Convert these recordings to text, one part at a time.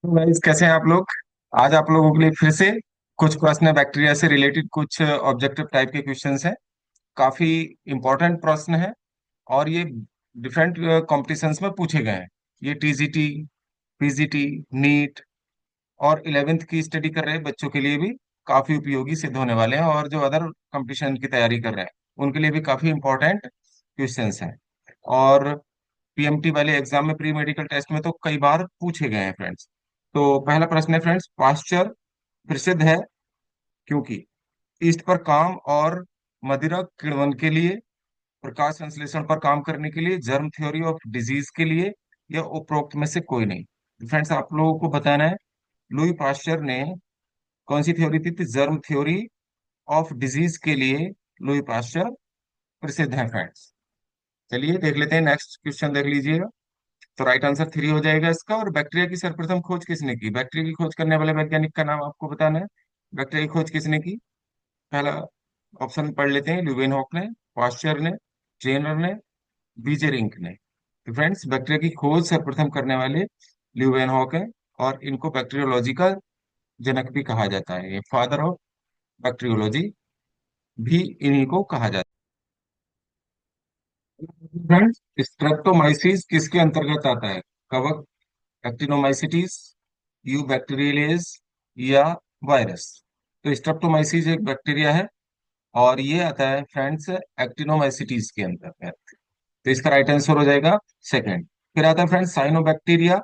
तो गाइस कैसे हैं आप लोग। आज आप लोगों के लिए फिर से कुछ प्रश्न है, बैक्टीरिया से रिलेटेड कुछ ऑब्जेक्टिव टाइप के क्वेश्चंस हैं। काफी इंपॉर्टेंट प्रश्न है और ये डिफरेंट कॉम्पिटिशन्स में पूछे गए हैं। ये टीजीटी, पीजीटी, नीट और 11वीं की स्टडी कर रहे हैं बच्चों के लिए भी काफी उपयोगी सिद्ध होने वाले हैं, और जो अदर कंपटीशन की तैयारी कर रहे हैं उनके लिए भी काफी इंपॉर्टेंट क्वेश्चंस हैं। और पीएमटी वाले एग्जाम में, प्री मेडिकल टेस्ट में तो कई बार पूछे गए हैं फ्रेंड्स। तो पहला प्रश्न है फ्रेंड्स, पाश्चर प्रसिद्ध है क्योंकि ईस्ट पर काम और मदिरा किण्वन के लिए, प्रकाश संश्लेषण पर काम करने के लिए, जर्म थ्योरी ऑफ डिजीज के लिए, या उपरोक्त में से कोई नहीं। फ्रेंड्स आप लोगों को बताना है, लुई पाश्चर ने कौन सी थ्योरी दी थी? जर्म थ्योरी ऑफ डिजीज के लिए लुई पाश्चर प्रसिद्ध है फ्रेंड्स। चलिए देख लेते हैं, नेक्स्ट क्वेश्चन देख लीजिएगा। तो राइट आंसर थ्री हो जाएगा इसका। और बैक्टीरिया की सर्वप्रथम खोज किसने की? बैक्टीरिया की खोज करने वाले वैज्ञानिक का नाम आपको बताना है। बैक्टीरिया की खोज किसने की? पहला ऑप्शन पढ़ लेते हैं, ल्यूवेनहॉक ने, पाश्चर ने, जेनर ने, बीजेरिंक ने। तो फ्रेंड्स बैक्टीरिया की खोज सर्वप्रथम करने वाले ल्यूवेनहॉक है, और इनको बैक्टीरियोलॉजी का जनक भी कहा जाता है। ये फादर ऑफ बैक्टीरियोलॉजी भी इन्हीं को कहा जाता है। फ्रेंड्स स्ट्रेप्टोमाइसिस किसके अंतर्गत आता है? कवक, एक्टिनोमाइसिटीज, यू बैक्टीरियलेज, या वायरस। तो स्ट्रेप्टोमाइसिस एक बैक्टीरिया है और ये आता है फ्रेंड्स एक्टिनोमाइसिटीज के अंतर्गत। तो इसका राइट आंसर हो जाएगा सेकंड। फिर आता है फ्रेंड्स साइनोबैक्टीरिया।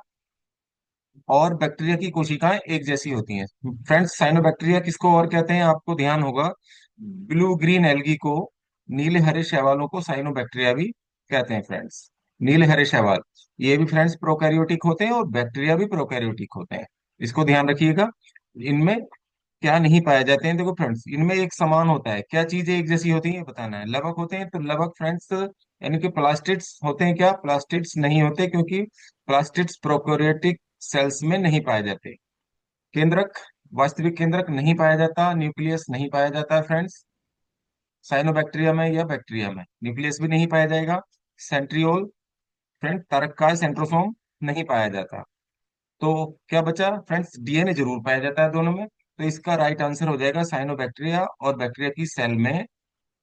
और बैक्टीरिया की कोशिकाएं एक जैसी होती हैं। फ्रेंड्स साइनोबैक्टीरिया किसको और कहते हैं? आपको ध्यान होगा, ब्लू ग्रीन एल्गी को, नीले हरे शैवालों को साइनोबैक्टीरिया भी कहते हैं फ्रेंड्स। नीले हरे शैवाल ये भी फ्रेंड्स प्रोकैरियोटिक होते हैं और बैक्टीरिया भी प्रोकैरियोटिक होते हैं। इसको ध्यान रखिएगा। इनमें क्या नहीं पाए जाते हैं? देखो फ्रेंड्स, इनमें एक समान होता है। क्या चीजें एक जैसी होती हैं बताना है। लवक होते हैं, तो लवक फ्रेंड्स यानी कि प्लास्टिड्स होते हैं। क्या प्लास्टिड्स नहीं होते? क्योंकि प्लास्टिड्स प्रोकैरियोटिक सेल्स में नहीं पाए जाते। केंद्रक, वास्तविक केंद्रक नहीं पाया जाता। न्यूक्लियस नहीं पाया जाता है फ्रेंड्स साइनोबैक्टीरिया में या बैक्टीरिया में। न्यूक्लियस भी नहीं पाया जाएगा। सेंट्रियोल, फ्रेंड तारक सेंट्रोसोम नहीं पाया जाता। तो क्या बचा फ्रेंड्स? डीएनए जरूर पाया जाता है दोनों में। तो इसका राइट आंसर हो जाएगा साइनोबैक्टीरिया और बैक्टीरिया की सेल में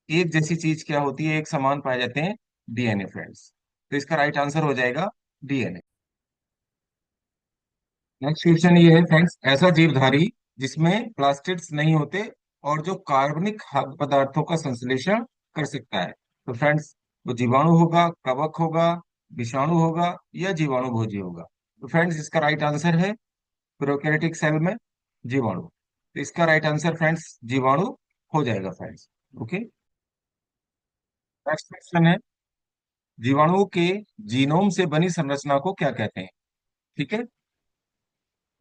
एक जैसी चीज क्या होती है, एक समान पाए जाते हैं? DNA friends. तो इसका राइट आंसर हो जाएगा डीएनए। नेक्स्ट क्वेश्चन ये है फ्रेंड्स, ऐसा जीवधारी जिसमें प्लास्टिड्स नहीं होते और जो कार्बनिक खाद्य पदार्थों का संश्लेषण कर सकता है। तो फ्रेंड्स वो जीवाणु होगा, कवक होगा, विषाणु होगा, या जीवाणु भोजी होगा। तो फ्रेंड्स इसका राइट आंसर है प्रोकैरियोटिक सेल में जीवाणु। तो इसका राइट आंसर फ्रेंड्स जीवाणु हो जाएगा फ्रेंड्स। ओके, नेक्स्ट क्वेश्चन है, जीवाणुओं के जीनोम से बनी संरचना को क्या कहते हैं? ठीक है,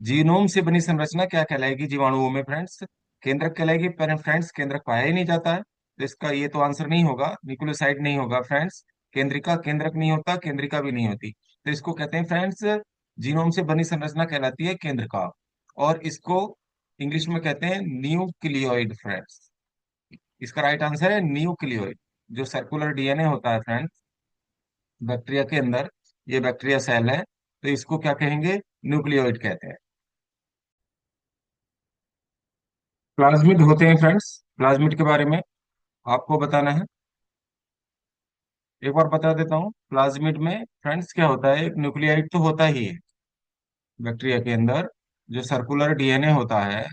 जीनोम से बनी संरचना क्या कहलाएगी जीवाणुओं में फ्रेंड्स? केंद्रक कहलाएगी। पर फ्रेंड्स केंद्रक पाया ही नहीं जाता है, तो इसका ये तो आंसर नहीं होगा। न्यूक्लियोसाइड नहीं होगा फ्रेंड्स। केंद्रिका, केंद्रक नहीं होता, केंद्रिका भी नहीं होती। तो इसको कहते हैं फ्रेंड्स, जीनोम से बनी संरचना कहलाती है केंद्रका। और इसको इंग्लिश में कहते हैं न्यूक्लियोइड फ्रेंड्स। इसका राइट आंसर है न्यूक्लियोइड। जो सर्कुलर डीएनए होता है फ्रेंड्स बैक्टीरिया के अंदर, ये बैक्टीरिया सेल है, तो इसको क्या कहेंगे? न्यूक्लियोइड कहते हैं। प्लाज्मिड होते हैं फ्रेंड्स, प्लाज्मिड के बारे में आपको बताना है। एक बार बता देता हूँ, प्लाज्मिड में फ्रेंड्स क्या होता है, एक न्यूक्लियाइड तो होता ही है बैक्टीरिया के अंदर, जो सर्कुलर डीएनए होता है।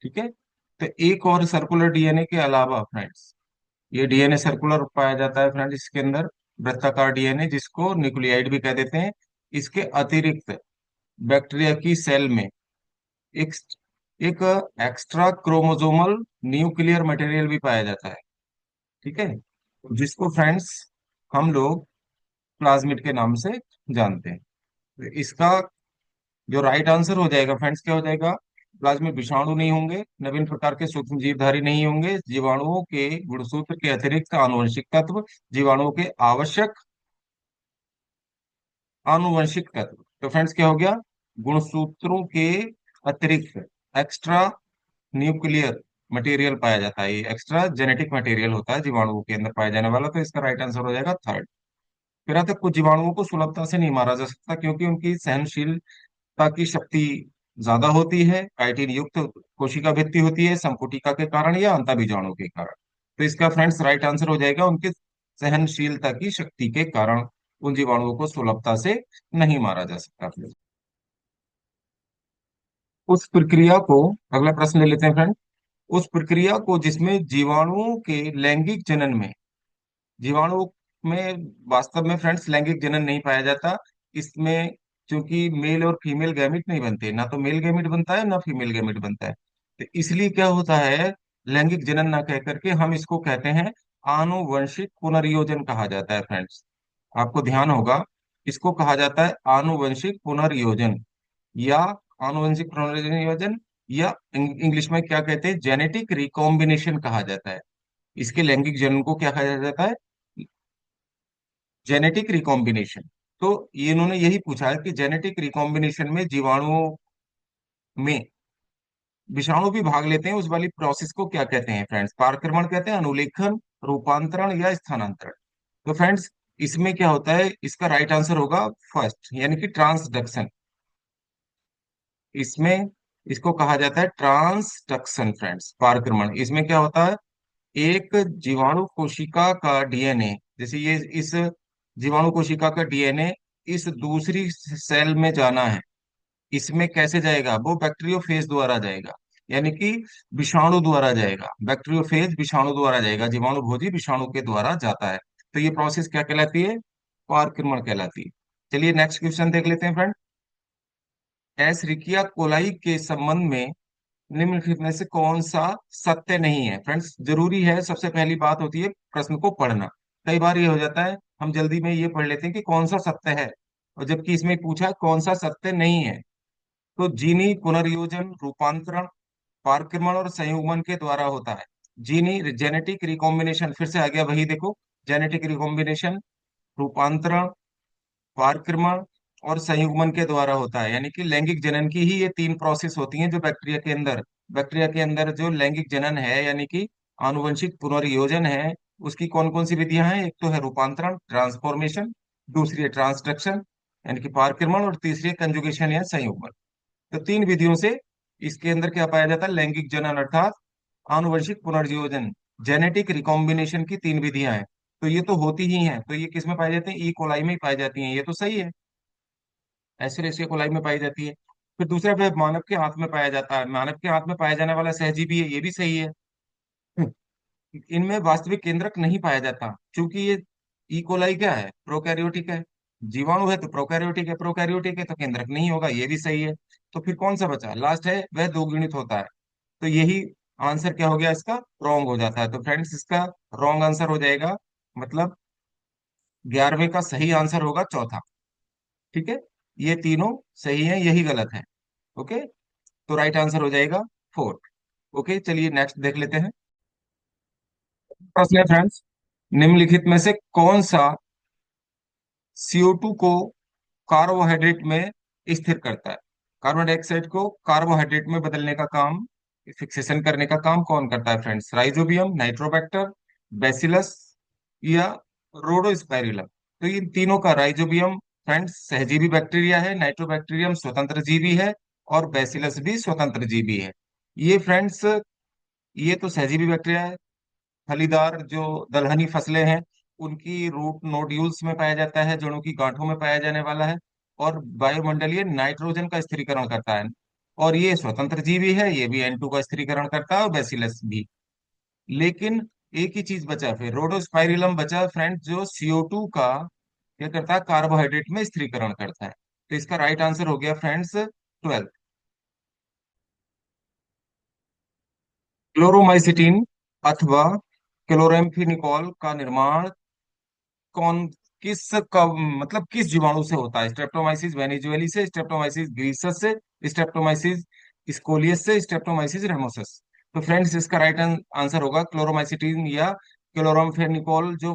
ठीक है, तो एक और सर्कुलर डीएनए के अलावा फ्रेंड्स, ये डीएनए सर्कुलर पाया जाता है फ्रेंड्स इसके अंदर, वृत्ताकार डीएनए, जिसको न्यूक्लियाइड भी कह देते हैं। इसके अतिरिक्त बैक्टीरिया की सेल में एक एक एक्स्ट्रा क्रोमोसोमल न्यूक्लियर मटेरियल भी पाया जाता है। ठीक है, जिसको फ्रेंड्स हम लोग प्लाज्मिड के नाम से जानते हैं। तो इसका जो राइट आंसर हो जाएगा फ्रेंड्स क्या हो जाएगा? प्लाज्मिड विषाणु नहीं होंगे, नवीन प्रकार के सूक्ष्म जीवधारी नहीं होंगे, जीवाणुओं के गुणसूत्र के अतिरिक्त आनुवंशिक तत्व, जीवाणुओं के आवश्यक आनुवंशिक तत्व। तो फ्रेंड्स क्या हो गया? गुणसूत्रों के अतिरिक्त एक्स्ट्रा न्यूक्लियर मटेरियल पाया जाता है। ये एक्स्ट्रा जेनेटिक मटेरियल होता है जीवाणुओं के अंदर पाया जाने वाला। तो इसका राइट आंसर हो जाएगा थर्ड। फिर आता है, कुछ जीवाणुओं को सुलभता से नहीं मारा जा सकता क्योंकि उनकी सहनशील की शक्ति ज्यादा होती है, काइटिन युक्त कोशिका भित्ति होती है संपुटिका के कारण या अंतःबीजाणु के कारण। तो इसका फ्रेंड्स राइट आंसर हो जाएगा उनके सहनशीलता की शक्ति के कारण उन जीवाणुओं को सुलभता से नहीं मारा जा सकता। उस प्रक्रिया को, अगला प्रश्न ले लेते हैं फ्रेंड, उस प्रक्रिया को जिसमें जीवाणुओं के लैंगिक जनन में, जीवाणु में वास्तव में फ्रेंड्स लैंगिक जनन नहीं पाया जाता इसमें, क्योंकि मेल और फीमेल गैमिट नहीं बनते, ना तो मेल गैमिट बनता है ना फीमेल गैमिट बनता है। तो इसलिए क्या होता है, लैंगिक जनन ना कह करके हम इसको कहते हैं आनुवंशिक पुनर्योजन कहा जाता है फ्रेंड्स। आपको ध्यान होगा, इसको कहा जाता है आनुवंशिक पुनर्योजन या आनुवंशिक पुनर्योजन, या इंग्लिश में क्या कहते हैं, जेनेटिक रिकॉम्बिनेशन कहा जाता है। इसके लैंगिक जनन को क्या कहा जाता है, जेनेटिक रिकॉम्बिनेशन। तो ये इन्होंने यही पूछा है कि जेनेटिक रिकॉम्बिनेशन में जीवाणुओं में विषाणु भी भाग लेते हैं, उस वाली प्रोसेस को क्या कहते हैं फ्रेंड्स, पारक्रमण कहते हैं, अनुलेखन, रूपांतरण या स्थानांतरण। तो फ्रेंड्स इसमें क्या होता है, इसका राइट आंसर होगा फर्स्ट, यानी कि ट्रांसडक्शन। इसमें इसको कहा जाता है ट्रांसडक्शन फ्रेंड्स, पारक्रमण। इसमें क्या होता है, एक जीवाणु कोशिका का डीएनए, जैसे ये इस जीवाणु कोशिका का डीएनए इस दूसरी सेल में जाना है, इसमें कैसे जाएगा, वो बैक्टीरियोफेज द्वारा जाएगा, यानी कि विषाणु द्वारा जाएगा। बैक्टीरियोफेज विषाणु द्वारा जाएगा, जीवाणु भोजी विषाणु के द्वारा जाता है। तो ये प्रोसेस क्या कहलाती है, पारक्रमण कहलाती है। चलिए नेक्स्ट क्वेश्चन देख लेते हैं फ्रेंड। एसरिकिया कोलाई के संबंध में निम्नलिखित में से कौन सा सत्य नहीं है। फ्रेंड्स जरूरी है, सबसे पहली बात होती है प्रश्न को पढ़ना। कई बार ये हो जाता है हम जल्दी में ये पढ़ लेते हैं कि कौन सा सत्य है, और जबकि इसमें पूछा कौन सा सत्य नहीं है। तो जीनी पुनर्योजन, रूपांतरण, पारक्रमण और संयुग्मन के द्वारा होता है। जीनी जेनेटिक रिकॉम्बिनेशन, फिर से आ गया वही देखो, जेनेटिक रिकॉम्बिनेशन, रूपांतरण, पारक्रमण और संयुग्मन के द्वारा होता है, यानी कि लैंगिक जनन की ही ये तीन प्रोसेस होती हैं जो बैक्टीरिया के अंदर, बैक्टीरिया के अंदर जो लैंगिक जनन है यानी कि आनुवंशिक पुनर्योजन है, उसकी कौन कौन सी विधियां हैं, एक तो है रूपांतरण ट्रांसफॉर्मेशन, दूसरी है ट्रांसडक्शन यानी कि पारक्रमण, और तीसरी है कंजुगेशन या संयुग्मन। तो तीन विधियों से इसके अंदर क्या पाया जाता है, लैंगिक जनन अर्थात आनुवंशिक पुनर्योजन, जेनेटिक रिकॉम्बिनेशन की तीन विधियां हैं। तो ये तो होती ही हैं, तो ये किस में पाई जाती हैं, ई कोलाई में ही पाई जाती हैं, ये तो सही है, एस्चुरेशिया कोलाई में पाई जाती है। फिर दूसरा वह मानव के हाथ में पाया जाता है, मानव के हाथ में पाया जाने वाला सहजीवी है, ये भी सही है। इनमें वास्तविक केंद्रक नहीं पाया जाता, क्योंकि ये ई कोलाई क्या है, प्रोकैरियोटिक है, जीवाणु है तो प्रोकैरियोटिक है, प्रोकैरियोटिक है तो केंद्रक नहीं होगा, ये भी सही है। तो फिर कौन सा बचा, लास्ट है वह दोगुणित होता है। तो यही आंसर क्या हो गया इसका, रॉन्ग हो जाता है। तो फ्रेंड्स इसका रॉन्ग आंसर हो जाएगा, मतलब 11वें का सही आंसर होगा चौथा। ठीक है, ये तीनों सही है, यही गलत है। ओके, तो राइट आंसर हो जाएगा फोर्थ। ओके चलिए नेक्स्ट देख लेते हैं। प्रश्न है फ्रेंड्स, निम्नलिखित में से कौन सा CO2 को कार्बोहाइड्रेट में स्थिर करता है, कार्बन डाइऑक्साइड को कार्बोहाइड्रेट में बदलने का काम, फिक्सेशन करने का काम कौन करता है फ्रेंड्स, राइजोबियम, नाइट्रोबैक्टर, बैसिलस या रोडोस्पाइरिलम। तो इन तीनों का, राइजोबियम फ्रेंड्स सहजीवी बैक्टीरिया है, नाइट्रोबैक्टीरियम स्वतंत्र जीवी है, और बैसिलस भी स्वतंत्र जीवी है। ये फ्रेंड्स, ये तो सहजीवी बैक्टीरिया है, फलीदार जो दलहनी फसलें हैं उनकी रूट नोड्यूल्स में पाया जाता है, जड़ों की गांठों में पाया जाने वाला है, और वायुमंडलीय नाइट्रोजन का स्थिरीकरण करता है। और ये स्वतंत्र जीवी है, ये भी N2 का स्थिरीकरण करता है, और बैसिलस भी। लेकिन एक ही चीज बचा, फिर रोडोस्पाइरिलम बचा फ्रेंड, जो CO2 का क्या करता है, कार्बोहाइड्रेट में स्थिरीकरण करता है। तो इसका राइट आंसर हो गया फ्रेंड्स 12। क्लोरोमाइसिटीन अथवा क्लोरेम्फेनिकोल का निर्माण कौन, किस का, मतलब किस जीवाणु से होता है, स्ट्रेप्टोमाइसिस वेनेजुएली से, स्ट्रेप्टोमाइसिस ग्रीसस से, स्ट्रेप्टोमाइसिस स्कोलियस से, स्ट्रेप्टोमाइसिस रेमोसस। तो फ्रेंड्स इसका राइट आंसर होगा क्लोरोमाइसिटीन या क्लोरोम्फेनिकोल, जो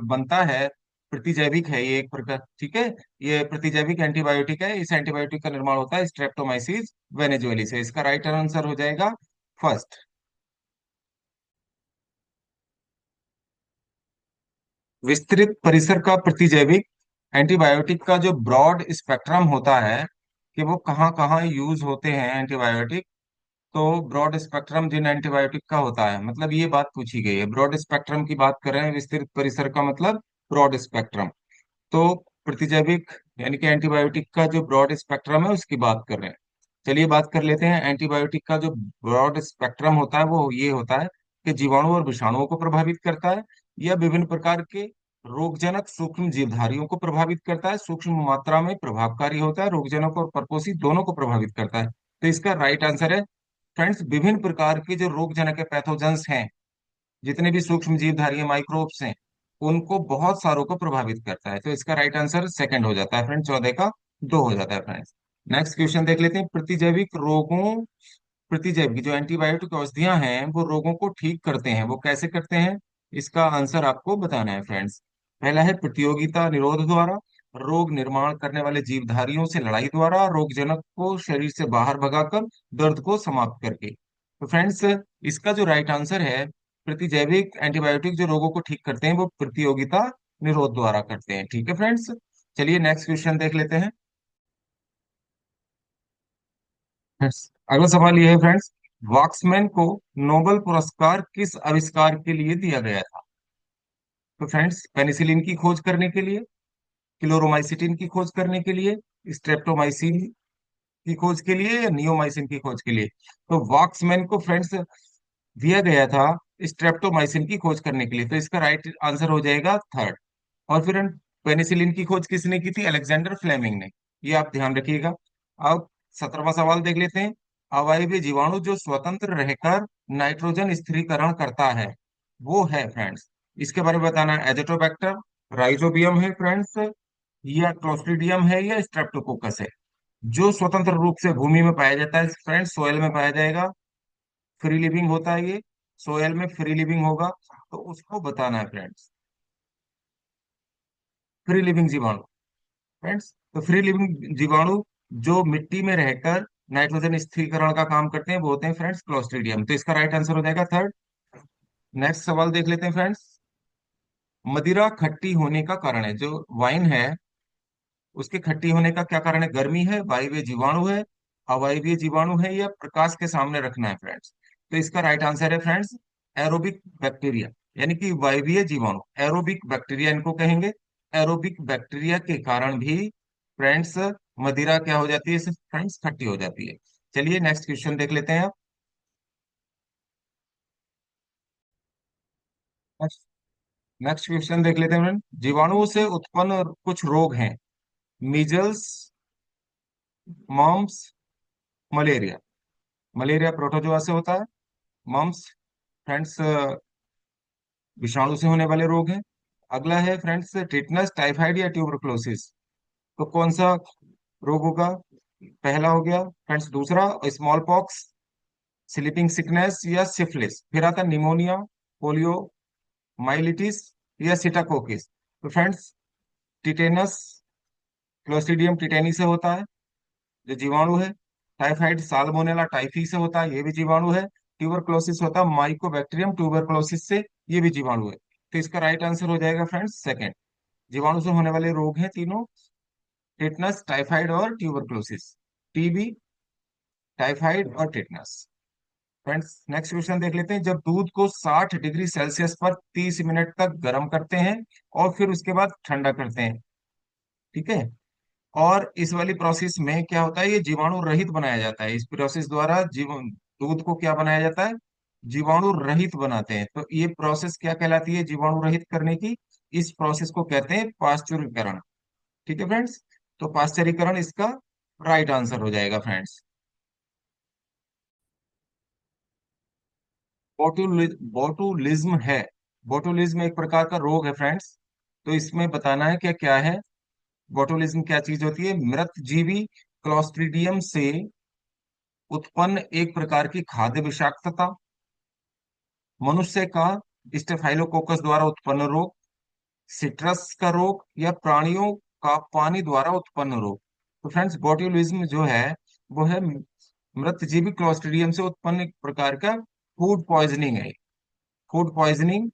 बनता है, प्रतिजैविक है ये एक प्रकार, ठीक है, ये प्रतिजैविक एंटीबायोटिक है, इस एंटीबायोटिक का निर्माण होता है स्ट्रेप्टोमाइसिस वेनेजुएली से। इसका राइट आंसर हो जाएगा फर्स्ट। विस्तृत परिसर का प्रतिजैविक एंटीबायोटिक का जो ब्रॉड स्पेक्ट्रम होता है, कि वो कहाँ कहाँ यूज होते हैं एंटीबायोटिक। तो ब्रॉड स्पेक्ट्रम जिन एंटीबायोटिक का होता है, मतलब ये बात पूछी गई है, ब्रॉड स्पेक्ट्रम की बात कर रहे हैं, विस्तृत परिसर का मतलब ब्रॉड स्पेक्ट्रम। तो प्रतिजैविक यानी कि एंटीबायोटिक का जो ब्रॉड स्पेक्ट्रम है उसकी बात कर रहे हैं। चलिए बात कर लेते हैं। एंटीबायोटिक का जो ब्रॉड स्पेक्ट्रम होता है वो ये होता है कि जीवाणु और विषाणुओं को प्रभावित करता है, या विभिन्न प्रकार के रोगजनक सूक्ष्म जीवधारियों को प्रभावित करता है, सूक्ष्म मात्रा में प्रभावकारी होता है, रोगजनक और परपोषी दोनों को प्रभावित करता है। तो इसका राइट आंसर है फ्रेंड्स, विभिन्न प्रकार के जो रोगजनक पैथोजेंस हैं, जितने भी सूक्ष्म जीवधारी माइक्रोब्स हैं, उनको बहुत सारों को प्रभावित करता है। तो इसका राइट आंसर सेकंड हो जाता है फ्रेंड, 14 का 2 हो जाता है फ्रेंड्स। नेक्स्ट क्वेश्चन देख लेते हैं। प्रतिजैविक रोगों, प्रतिजैविक जो एंटीबायोटिक औषधियां हैं वो रोगों को ठीक करते हैं, वो कैसे करते हैं, इसका आंसर आपको बताना है फ्रेंड्स। पहला है प्रतियोगिता निरोध द्वारा, रोग निर्माण करने वाले जीवधारियों से लड़ाई द्वारा, रोगजनक को शरीर से बाहर भगाकर, दर्द को समाप्त करके। तो फ्रेंड्स, इसका जो राइट आंसर है, प्रतिजैविक एंटीबायोटिक जो रोगों को ठीक करते हैं वो प्रतियोगिता निरोध द्वारा करते हैं। ठीक है फ्रेंड्स, चलिए नेक्स्ट क्वेश्चन देख लेते हैं। Yes. अगला सवाल ये है फ्रेंड्स, वॉक्समैन को नोबेल पुरस्कार किस आविष्कार के लिए दिया गया था? तो फ्रेंड्स, पेनिसिलिन की खोज करने के लिए, क्लोरोमाइसिटिन की खोज करने के लिए, स्ट्रेप्टोमाइसिन की खोज के लिए, या नियोमाइसिन की खोज के लिए। तो वॉक्समैन को फ्रेंड्स दिया गया था स्ट्रेप्टोमाइसिन की खोज करने के लिए। तो इसका राइट आंसर हो जाएगा थर्ड। और फिर पेनिसिलिन की खोज किसने की थी? अलेक्जेंडर फ्लेमिंग ने। ये आप ध्यान रखिएगा। अब 17वां सवाल देख लेते हैं। अवायवीय जीवाणु जो स्वतंत्र रहकर नाइट्रोजन स्थिरीकरण करता है वो है फ्रेंड्स, इसके बारे में बताना है। एजेटोबैक्टर, राइजोबियम है फ्रेंड्स, या क्लोस्ट्रीडियम है, या स्ट्रेप्टोकोकस है। जो स्वतंत्र रूप से भूमि में पाया जाता है फ्रेंड्स, सोयल में पाया जाएगा, फ्री लिविंग होता है ये, सोयल में फ्री लिविंग होगा, तो उसको बताना है फ्रेंड्स। फ्री लिविंग जीवाणु फ्रेंड्स, तो फ्री लिविंग जीवाणु जो मिट्टी में रहकर नाइट्रोजन स्थिरीकरण का काम करते हैं वो होते हैं फ्रेंड्स क्लोस्ट्रीडियम। तो इसका राइट आंसर हो जाएगा थर्ड। नेक्स्ट सवाल देख लेते हैं फ्रेंड्स। मदिरा खट्टी होने का कारण है, जो वाइन है उसके खट्टी होने का क्या कारण है? गर्मी है, वायवीय जीवाणु है, अवायवीय जीवाणु है, या प्रकाश के सामने रखना है फ्रेंड्स। तो इसका राइट आंसर है फ्रेंड्स एरोबिक बैक्टीरिया, यानी कि वायवीय जीवाणु, एरोबिक बैक्टीरिया इनको कहेंगे। एरोबिक बैक्टीरिया के कारण भी फ्रेंड्स मदिरा क्या हो जाती है फ्रेंड्स? खट्टी हो जाती है। चलिए नेक्स्ट क्वेश्चन देख लेते हैं आप। नेक्स्ट क्वेश्चन देख लेते हैं फ्रेंड। जीवाणुओं से उत्पन्न कुछ रोग हैं, measles, mumps, malaria. Malaria protozoa से होता है, मम्प्स फ्रेंड्स विषाणु से होने वाले रोग हैं। अगला है फ्रेंड्स टिटनस, टाइफाइड, या ट्यूबरकुलोसिस। तो कौन सा रोग होगा? पहला हो गया फ्रेंड्स, दूसरा स्मॉल पॉक्स, स्लीपिंग सिकनेस, या सिफिलिस। फिर आता निमोनिया, पोलियो माइलिटिस, या सिटाकोकिस। तो फ्रेंड्स टिटेनस क्लोस्ट्रीडियम टिटेनी से होता है, जो जीवाणु है। टाइफाइड साल्मोनेला टाइफी से होता है, ये भी जीवाणु है। ट्यूबरक्लोसिस होता है माइकोबैक्टीरियम ट्यूबरक्लोसिस से, ये भी जीवाणु है। तो इसका राइट आंसर हो जाएगा फ्रेंड्स सेकंड। जीवाणु से होने वाले रोग हैं तीनों, टिटनस, टाइफाइड और ट्यूबरक्लोसिस। टीबी, टाइफाइड और टिटनस। फ्रेंड्स नेक्स्ट क्वेश्चन देख लेते हैं। जब दूध को 60 डिग्री सेल्सियस पर 30 मिनट तक गर्म करते हैं और फिर उसके बाद ठंडा करते हैं, ठीक है, और इस वाली प्रोसेस में क्या होता है, ये जीवाणु रहित बनाया जाता है। इस प्रोसेस द्वारा जीवन दूध को क्या बनाया जाता है? जीवाणु रहित बनाते हैं। तो ये प्रोसेस क्या कहलाती है जीवाणु रहित करने की? इस प्रोसेस को कहते हैं पाश्चुरीकरण। ठीक है फ्रेंड्स, तो पाश्चरीकरण इसका राइट आंसर हो जाएगा फ्रेंड्स। बोटुलिज्म है, बोटुलिज्म एक प्रकार का रोग है फ्रेंड्स। तो इसमें बताना है क्या क्या है। बोटुलिज्म क्या चीज होती है? मृत जीवी क्लॉस्ट्रिडियम से उत्पन्न एक प्रकार की खाद्य विषाक्तता, मनुष्य का स्टेफाइलोकोकस द्वारा उत्पन्न रोग, सिट्रस का रोग, या प्राणियों का पानी द्वारा उत्पन्न रोग। तो फ्रेंड्स बोट्यूलिज्म जो है वो है मृत जीवी क्लोस्ट्रिडियम से उत्पन्न एक प्रकार का फूड पॉइजनिंग है। फूड पॉइजनिंग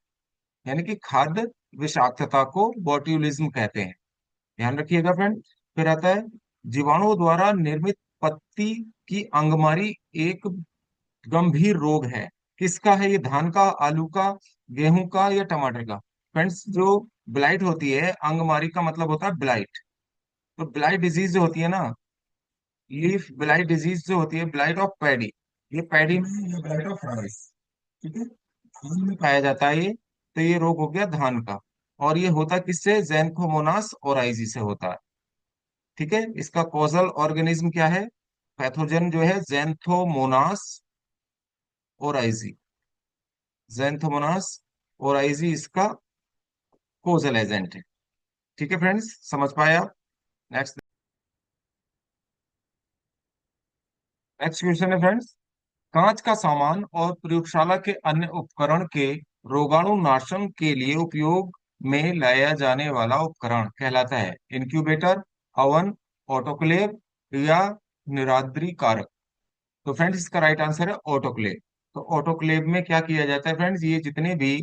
यानी कि खाद्य विषाक्तता को बोट्यूलिज्म कहते हैं। ध्यान रखिएगा फ्रेंड। फिर आता है जीवाणुओं द्वारा निर्मित पत्ती की अंगमारी एक गंभीर रोग है। किसका है ये? धान का, आलू का, गेहूं का या टमाटर का? फ्रेंड्स, जो ब्लाइट होती है, अंगमारी का मतलब होता है ब्लाइट। तो ब्लाइट डिजीज जो होती है ना, लीफ ब्लाइट डिजीज जो होती है, ब्लाइट ऑफ पैडी, ये पैडी में, ये ब्लाइट ऑफ राइस, ठीक है, धान में पाया जाता है ये। तो ये रोग हो गया धान का। और ये होता किससे? जैंथोमोनास ओराइजी से होता है। ठीक है, इसका कॉजल ऑर्गेनिज्म क्या है? पैथोजन जो है जैंथोमोनास ओराइजी, जैंथोमोनास ओराइजी इसका कोजल एजेंट है। ठीक है फ्रेंड्स, समझ पाए आप? नेक्स्ट, नेक्स्ट क्वेश्चन है फ्रेंड्स। कांच का सामान और प्रयोगशाला के अन्य उपकरण के रोगाणुनाशन के लिए उपयोग में लाया जाने वाला उपकरण कहलाता है इंक्यूबेटर, अवन, ऑटोक्लेव या निराद्री कारक? तो फ्रेंड्स, इसका राइट आंसर है ऑटोक्लेव। तो ऑटोक्लेव में क्या किया जाता है फ्रेंड्स? ये जितने भी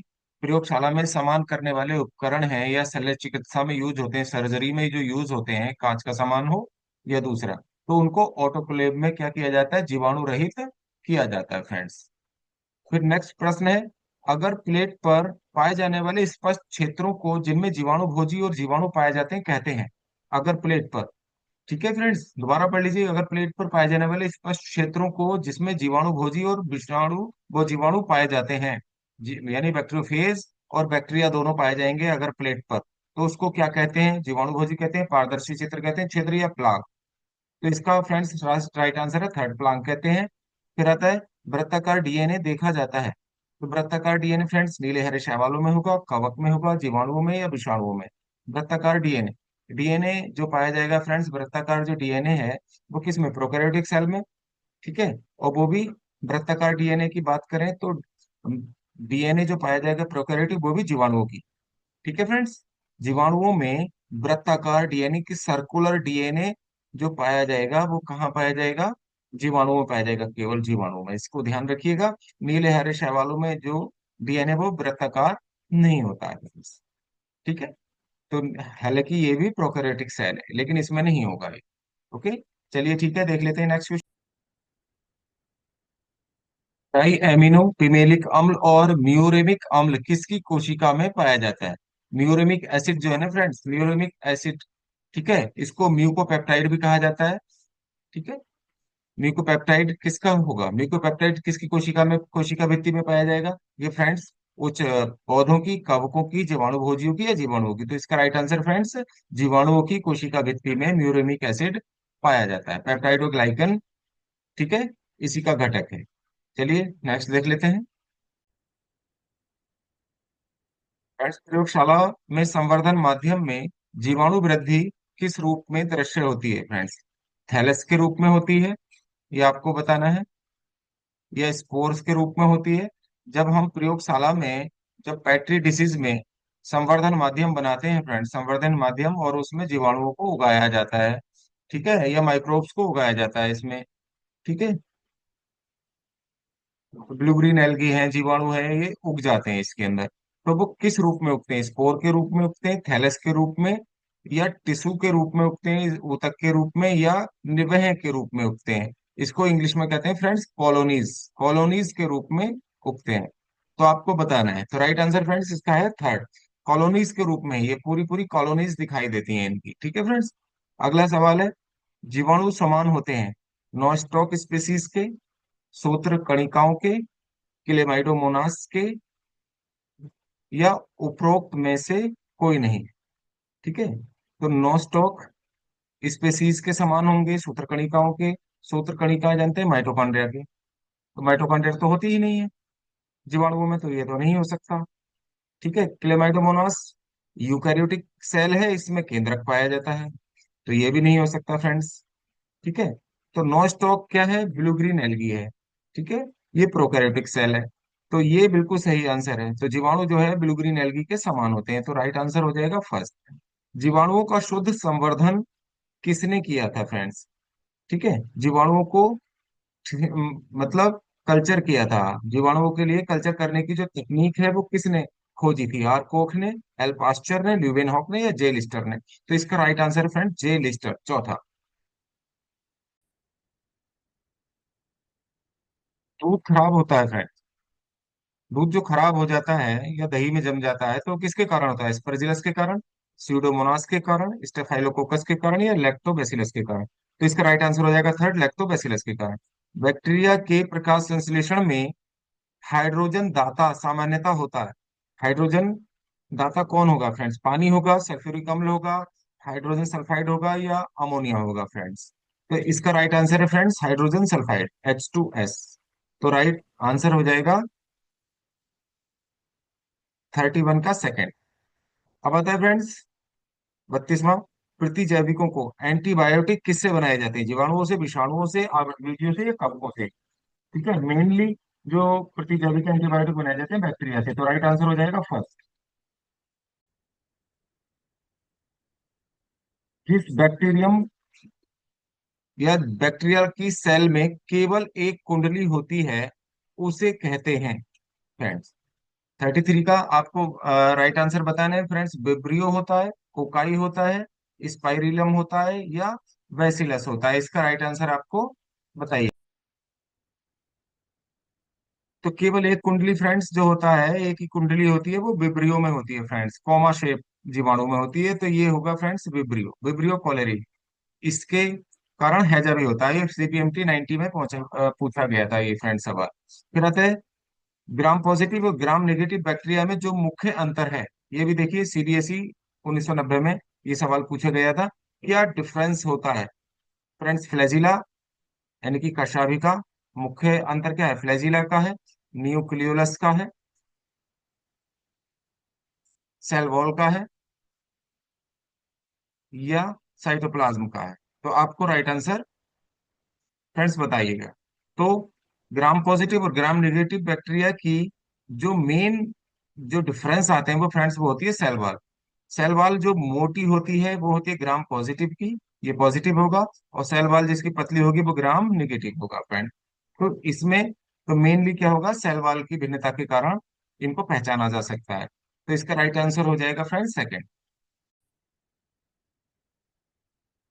प्रयोगशाला में सामान करने वाले उपकरण हैं या शल्य चिकित्सा में यूज होते हैं, सर्जरी में जो यूज होते हैं, कांच का सामान हो या दूसरा, तो उनको ऑटोक्लेव में क्या किया जाता है? जीवाणु रहित किया जाता है फ्रेंड्स। फिर नेक्स्ट प्रश्न है, अगर प्लेट पर पाए जाने वाले स्पष्ट क्षेत्रों को जिनमें जीवाणु भोजी और जीवाणु पाए जाते हैं कहते हैं? अगर प्लेट पर, ठीक है फ्रेंड्स, दोबारा पढ़ लीजिए, अगर प्लेट पर पाए जाने वाले स्पष्ट क्षेत्रों को जिसमें जीवाणु भोजी और विषाणु वो जीवाणु पाए जाते हैं, यानी बैक्टीरियोफेज और बैक्टीरिया दोनों पाए जाएंगे अगर प्लेट पर, तो उसको क्या कहते हैं? जीवाणु भोजी कहते हैं, पारदर्शी चित्र कहते हैं, छिद्र या प्लाग? तो इसका फ्रेंड्स राइट आंसर है थर्ड, प्लांक कहते हैं। फिर आता है वृत्ताकार डीएनए देखा जाता है। तो वृत्ताकार डीएनए फ्रेंड्स नीले हरे शैवालों में होगा, कवक में होगा, जीवाणुओं में या विषाणुओं में? वृत्ताकार डीएनए, डीएनए जो पाया जाएगा फ्रेंड्स, वृत्ताकार जो डीएनए है वो किस में? प्रोकैरियोटिक सेल में। ठीक है, और वो भी वृत्ताकार डीएनए की बात करें तो डीएनए जो पाया जाएगा प्रोकैरियोटिक, वो भी जीवाणुओं की। ठीक है फ्रेंड्स, जीवाणुओं में वृत्ताकार डीएनए की सर्कुलर डीएनए जो पाया जाएगा वो कहाँ पाया जाएगा? जीवाणुओं में पाया जाएगा, केवल जीवाणुओं में, इसको ध्यान रखिएगा। नीले हरे शैवालों में जो डीएनए वो वृत्ताकार नहीं होता है friends। ठीक है, तो हालांकि ये भी प्रोकैरियोटिक सेल है लेकिन इसमें नहीं होगा ये। ओके, चलिए ठीक है, देख लेते हैं नेक्स्ट क्वेश्चन। डाई एमिनो पिमेलिक अम्ल और म्यूरेमिक अम्ल किसकी कोशिका में पाया जाता है? म्यूरेमिक एसिड जो है ना फ्रेंड्स, म्यूरेमिक एसिड, ठीक है, इसको म्यूकोपेप्टाइड भी कहा जाता है। ठीक है, म्यूकोपेप्टाइड किसका होगा? म्यूकोपेप्टाइड किसकी कोशिका में, कोशिका भित्ति में पाया जाएगा? ये फ्रेंड्स उच्च पौधों की, कवकों की, जीवाणु भोजियों की या जीवाणुओं की? तो इसका राइट आंसर फ्रेंड्स, जीवाणुओं की कोशिका भित्ति में म्यूरेमिक एसिड पाया जाता है। पेप्टाइडोग्लाइकन, ठीक है, इसी का घटक है। चलिए नेक्स्ट देख लेते हैं। फ्रेंड्स, प्रयोगशाला में संवर्धन माध्यम में जीवाणु वृद्धि किस रूप में दृश्य होती है फ्रेंड्स? थैलस के रूप में होती है, ये आपको बताना है, या स्पोर्स के रूप में होती है? जब हम प्रयोगशाला में, जब पैट्री डिसीज में संवर्धन माध्यम बनाते हैं फ्रेंड्स, संवर्धन माध्यम, और उसमें जीवाणुओं को उगाया जाता है, ठीक है, या माइक्रोब्स को उगाया जाता है इसमें, ठीक है, ब्लू ग्रीन एल्गी हैं, जीवाणु हैं, ये उग जाते हैं इसके अंदर। तो वो किस रूप में उगते हैं? स्पोर के रूप में उगते हैं, थैलस के रूप में, या टिश्यू के रूप में उगते हैं, ऊतक के रूप में, या निवह के रूप में उगते हैं? इसको इंग्लिश में कहते हैं फ्रेंड्स कॉलोनीज, कॉलोनीज के रूप में उगते हैं। तो आपको बताना है, तो राइट आंसर फ्रेंड्स इसका है थर्ड, कॉलोनीज के रूप में, ये पूरी पूरी कॉलोनीज दिखाई देती हैं इनकी। ठीक है फ्रेंड्स, अगला सवाल है, जीवाणु समान होते हैं नॉस्टॉक स्पीसीज के, सूत्र कणिकाओं के, क्लेमाइडोमोनास के, या उपरोक्त में से कोई नहीं? ठीक है, तो नॉस्टॉक स्पेसीज के समान होंगे सूत्रकणिकाओं के। सूत्रकणिका जानते हैं माइटोकॉन्ड्रिया के, तो माइटोकॉन्ड्रिया तो होती ही नहीं है जीवाणुओं में, तो ये तो नहीं हो सकता। ठीक है, क्लेमाइडोमोनास यूकैरियोटिक सेल है, इसमें केंद्रक पाया जाता है, तो ये भी नहीं हो सकता फ्रेंड्स। ठीक है, तो नो स्टॉक क्या है? ब्लू ग्रीन एल्गी है। ठीक है, ये प्रोकैरियोटिक सेल है। तो ये बिल्कुल सही आंसर है, तो जीवाणु जो है ब्लू ग्रीन एल्गी के समान होते हैं, तो राइट आंसर हो जाएगा फर्स्ट। जीवाणुओं का शुद्ध संवर्धन किसने किया था फ्रेंड्स? ठीक है, जीवाणुओं को मतलब कल्चर किया था, जीवाणुओं के लिए कल्चर करने की जो तकनीक है वो किसने खोजी थी? आर कोख ने, एल पास्चर ने, ल्यूवेनहॉक ने, या जे लिस्टर ने? तो इसका राइट आंसर फ्रेंड जे लिस्टर, चौथा। दूध खराब होता है फ्रेंड। दूध जो खराब हो जाता है या दही में जम जाता है तो किसके कारण होता है? एस्परजिलस के कारण, स्यूडोमोनास के कारण, स्टेफाइलोकोकस के कारण, या लैक्टोबैसिलस के कारण? तो इसका राइट आंसर हो जाएगा थर्ड, लैक्टोबैसिलस के कारण। बैक्टीरिया के प्रकाश संश्लेषण में हाइड्रोजन दाता सामान्यता होता है। हाइड्रोजन दाता कौन होगा फ्रेंड्स? पानी होगा, सल्फ्यूरिक अम्ल होगा, हाइड्रोजन सल्फाइड होगा, या अमोनिया होगा फ्रेंड्स? तो इसका राइट आंसर है फ्रेंड्स हाइड्रोजन सल्फाइड, H2S। तो राइट आंसर हो जाएगा 31 का सेकंड। अब आता है फ्रेंड्स 32वां। प्रतिजैविकों को एंटीबायोटिक किससे बनाए जाते हैं? जीवाणुओं से, विषाणुओं से, आवृत्तियों से, या कवकों से? ठीक है, मेनली जो प्रतिजैविक एंटीबायोटिक बनाए जाते हैं बैक्टीरिया से। तो राइट आंसर हो जाएगा फर्स्ट। जिस बैक्टीरियम या बैक्टीरिया की सेल में केवल एक कुंडली होती है उसे कहते हैं फ्रेंड्स। 33 का आपको राइट आंसर बताना है फ्रेंड्स। विब्रियो होता है, कोकाई होता है, स्पाइरिलम होता है, या बैसिलस होता है? इसका राइट आंसर आपको बताइए। तो केवल एक कुंडली फ्रेंड्स जो होता है, एक ही कुंडली होती है, वो विब्रियो में होती है फ्रेंड्स, कॉमा शेप जीवाणु में होती है। तो ये होगा फ्रेंड्स विब्रियो, विब्रियो कॉलेरी। इसके कारण हैजा भी होता है। ये CPMT 90 में पूछा गया था ये फ्रेंड सवाल। फिर आते हैं ग्राम पॉजिटिव और ग्राम नेगेटिव बैक्टीरिया में जो मुख्य अंतर है। ये भी देखिए CBSE 1990 में ये सवाल पूछा गया था। क्या डिफरेंस होता है फ्रेंड्स? फ्लैजिला यानी कि कशाभिका का मुख्य अंतर क्या है? फ्लैजिला का है, न्यूक्लियोलस का है, सेल वॉल का है, या साइटोप्लाज्म का है? तो आपको राइट आंसर फ्रेंड्स बताइएगा। तो ग्राम पॉजिटिव और ग्राम नेगेटिव बैक्टीरिया की जो मेन जो डिफरेंस आते हैं वो फ्रेंड्स वो होती है सेल वॉल। सेल वॉल जो मोटी होती है वो होती है ग्राम पॉजिटिव की, ये पॉजिटिव होगा। और सेल वॉल जिसकी पतली होगी वो ग्राम नेगेटिव होगा फ्रेंड। तो इसमें तो मेनली क्या होगा, सेल वॉल की भिन्नता के कारण इनको पहचाना जा सकता है। तो इसका राइट आंसर हो जाएगा फ्रेंड सेकंड।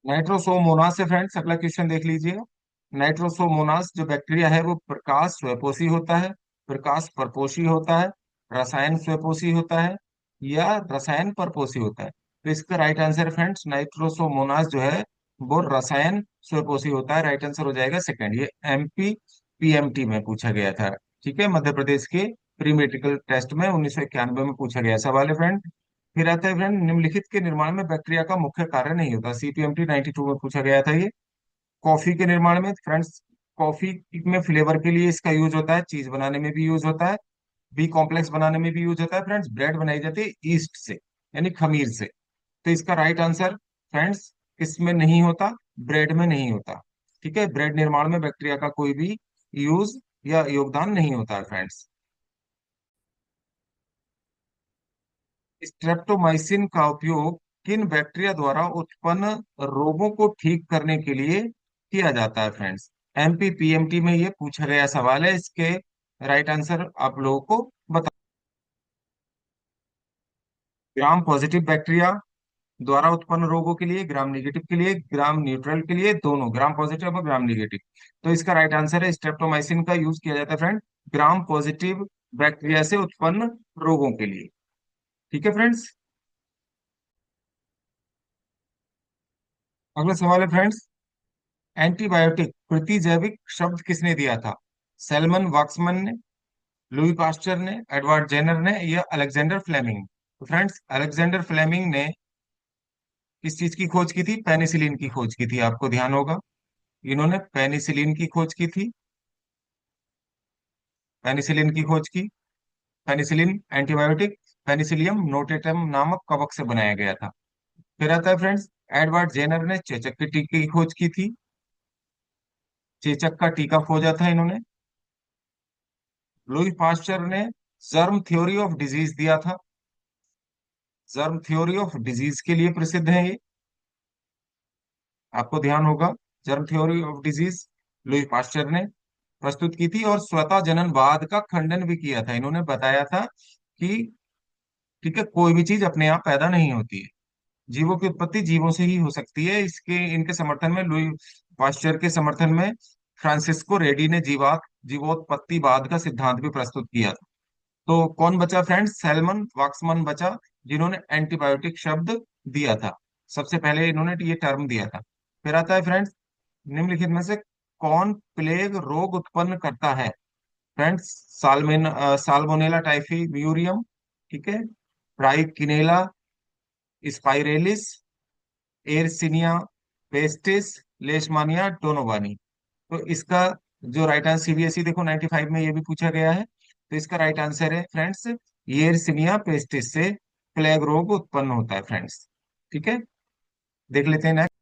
नाइट्रोसोमोनास से फ्रेंड्स अगला क्वेश्चन देख लीजिए। नाइट्रोसोमोनास जो बैक्टीरिया है वो प्रकाश स्वयंपोषी होता है, प्रकाश परपोषी होता है, रसायन स्वयंपोषी होता है, या रसायन परपोषी होता है? तो इसका राइट आंसर फ्रेंड्स नाइट्रोसोमोनास जो है वो रसायन स्वयंपोषी होता है। राइट आंसर हो जाएगा सेकंड। ये MP PMT में पूछा गया था। ठीक है, मध्य प्रदेश के प्री मेडिकल टेस्ट में 1991 में पूछा गया सवाल है फ्रेंड। फिर आता है फ्रेंड निम्नलिखित के निर्माण में बैक्टीरिया का मुख्य कार्य नहीं होता। CPMT 92 में पूछा गया था ये। कॉफी के निर्माण में फ्रेंड्स, कॉफी में फ्लेवर के लिए इसका यूज होता है, चीज बनाने में भी यूज होता है, बी कॉम्प्लेक्स बनाने में भी यूज होता है फ्रेंड्स। ब्रेड बनाई जाती है ईस्ट से यानी खमीर से। तो इसका राइट आंसर फ्रेंड्स किसमें नहीं होता? ब्रेड में नहीं होता। ठीक है, ब्रेड निर्माण में बैक्टीरिया का कोई भी यूज या योगदान नहीं होता है फ्रेंड्स। स्ट्रेप्टोमाइसिन का उपयोग किन बैक्टीरिया द्वारा उत्पन्न रोगों को ठीक करने के लिए किया जाता है फ्रेंड्स? MP PMT में ये पूछा गया सवाल है। इसके राइट आंसर आप लोगों को बता। ग्राम पॉजिटिव बैक्टीरिया द्वारा उत्पन्न रोगों के लिए, ग्राम नेगेटिव के लिए, ग्राम न्यूट्रल के लिए, दोनों ग्राम पॉजिटिव और ग्राम नेगेटिव। तो इसका राइट आंसर है स्ट्रेप्टोमाइसिन का यूज किया जाता है फ्रेंड ग्राम पॉजिटिव बैक्टीरिया से उत्पन्न रोगों के लिए। ठीक है फ्रेंड्स। अगला सवाल है फ्रेंड्स, एंटीबायोटिक प्रतिजैविक शब्द किसने दिया था? सैलमन वाक्समन ने, लुई पास्चर ने, एडवर्ड जेनर ने, या अलेक्जेंडर फ्लेमिंग? तो फ्रेंड्स अलेक्जेंडर फ्लेमिंग ने किस चीज की खोज की थी? पेनिसिलिन की खोज की थी, आपको ध्यान होगा। इन्होंने पेनिसिलिन की खोज की थी, पेनिसिलिन की खोज की। पेनिसिलिन एंटीबायोटिक पेनिसिलियम नोटेटम नामक कवक से बनाया गया था। फिर आता है फ्रेंड्स एडवर्ड जेनर ने चेचक के टीके की खोज की थी, चेचक का टीका खोजा था इन्होंने। लुई पास्चर ने जर्म थ्योरी ऑफ डिजीज दिया था, जर्म थ्योरी ऑफ डिजीज के लिए प्रसिद्ध है ये, आपको ध्यान होगा। Germ theory of disease Louis Pasteur ने प्रस्तुत की थी। और स्वतः जननवाद का खंडन भी किया था, इन्होंने बताया था कि ठीक है कोई भी चीज अपने आप पैदा नहीं होती है, जीवों की उत्पत्ति जीवों से ही हो सकती है। इसके इनके समर्थन में लुई पास्चर के समर्थन में फ्रांसिस्को रेडी ने जीवोत्पत्तिवाद का सिद्धांत भी प्रस्तुत किया था। तो कौन बचा फ्रेंड्स? सैलमन वाक्समन बचा, जिन्होंने एंटीबायोटिक शब्द दिया था। सबसे पहले इन्होंने ये टर्म दिया था। फिर आता है फ्रेंड्स, निम्नलिखित में से कौन प्लेग रोग उत्पन्न करता है? फ्रेंड्स, साल्मोनेला टाइफी म्यूरियम, ठीक है, ट्राइकिनेला स्पाइरेलिस, एयरसिनिया पेस्टिस, लेशमानिया डोनोवानी। तो इसका जो राइट आंसर, सीबीएसई देखो 95 में ये भी पूछा गया है, तो इसका राइट आंसर है फ्रेंड्स येरसिनिया पेस्टिस से प्लेग रोग उत्पन्न होता है फ्रेंड्स। ठीक है, देख लेते हैं नेक्स्ट।